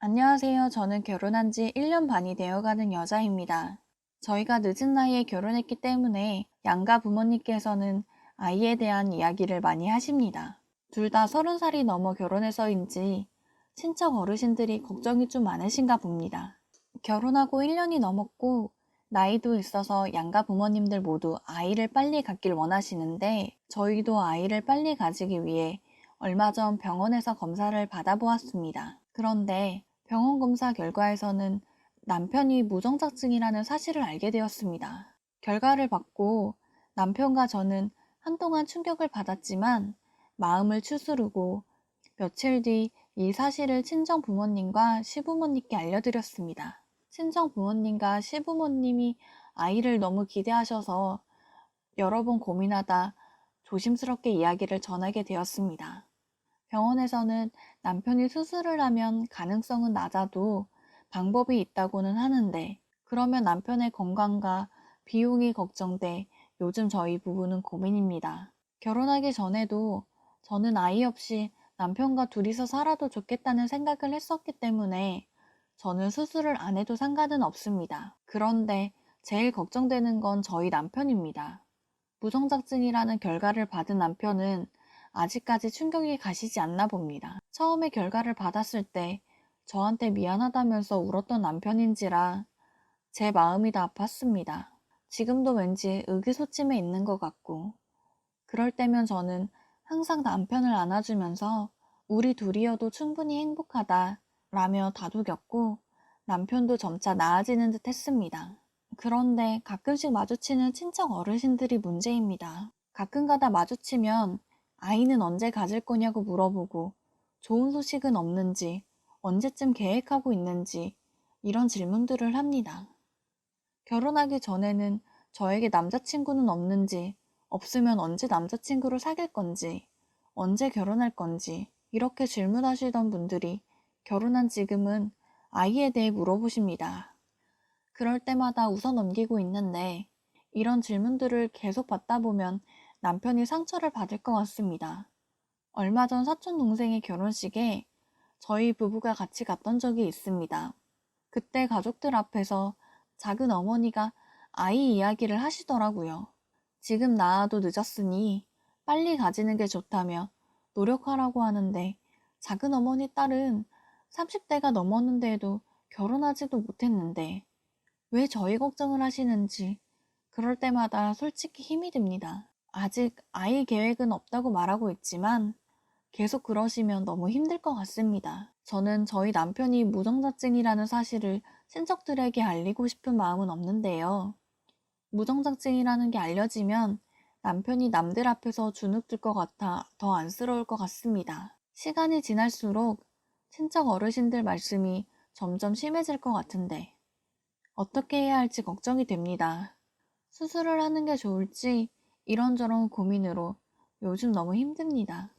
안녕하세요. 저는 결혼한 지 1년 반이 되어가는 여자입니다. 저희가 늦은 나이에 결혼했기 때문에 양가 부모님께서는 아이에 대한 이야기를 많이 하십니다. 둘 다 30살이 넘어 결혼해서인지 친척 어르신들이 걱정이 좀 많으신가 봅니다. 결혼하고 1년이 넘었고 나이도 있어서 양가 부모님들 모두 아이를 빨리 갖길 원하시는데 저희도 아이를 빨리 가지기 위해 얼마 전 병원에서 검사를 받아보았습니다. 그런데 병원 검사 결과에서는 남편이 무정자증이라는 사실을 알게 되었습니다. 결과를 받고 남편과 저는 한동안 충격을 받았지만 마음을 추스르고 며칠 뒤 이 사실을 친정 부모님과 시부모님께 알려드렸습니다. 친정 부모님과 시부모님이 아이를 너무 기대하셔서 여러 번 고민하다 조심스럽게 이야기를 전하게 되었습니다. 병원에서는 남편이 수술을 하면 가능성은 낮아도 방법이 있다고는 하는데, 그러면 남편의 건강과 비용이 걱정돼 요즘 저희 부부는 고민입니다. 결혼하기 전에도 저는 아이 없이 남편과 둘이서 살아도 좋겠다는 생각을 했었기 때문에 저는 수술을 안 해도 상관은 없습니다. 그런데 제일 걱정되는 건 저희 남편입니다. 무성작증이라는 결과를 받은 남편은 아직까지 충격이 가시지 않나 봅니다. 처음에 결과를 받았을 때 저한테 미안하다면서 울었던 남편인지라 제 마음이 다 아팠습니다. 지금도 왠지 의기소침해 있는 것 같고, 그럴 때면 저는 항상 남편을 안아주면서 우리 둘이어도 충분히 행복하다 라며 다독였고, 남편도 점차 나아지는 듯 했습니다. 그런데 가끔씩 마주치는 친척 어르신들이 문제입니다. 가끔가다 마주치면 아이는 언제 가질 거냐고 물어보고 좋은 소식은 없는지, 언제쯤 계획하고 있는지 이런 질문들을 합니다. 결혼하기 전에는 저에게 남자친구는 없는지, 없으면 언제 남자친구를 사귈 건지, 언제 결혼할 건지 이렇게 질문하시던 분들이 결혼한 지금은 아이에 대해 물어보십니다. 그럴 때마다 웃어넘기고 있는데 이런 질문들을 계속 받다 보면 남편이 상처를 받을 것 같습니다. 얼마 전 사촌 동생의 결혼식에 저희 부부가 같이 갔던 적이 있습니다. 그때 가족들 앞에서 작은 어머니가 아이 이야기를 하시더라고요. 지금 낳아도 늦었으니 빨리 가지는 게 좋다며 노력하라고 하는데 작은 어머니 딸은 30대가 넘었는데도 결혼하지도 못했는데 왜 저희 걱정을 하시는지 그럴 때마다 솔직히 힘이 듭니다. 아직 아이 계획은 없다고 말하고 있지만 계속 그러시면 너무 힘들 것 같습니다. 저는 저희 남편이 무정자증이라는 사실을 친척들에게 알리고 싶은 마음은 없는데요. 무정자증이라는 게 알려지면 남편이 남들 앞에서 주눅들 것 같아 더 안쓰러울 것 같습니다. 시간이 지날수록 친척 어르신들 말씀이 점점 심해질 것 같은데 어떻게 해야 할지 걱정이 됩니다. 수술을 하는 게 좋을지 이런저런 고민으로 요즘 너무 힘듭니다.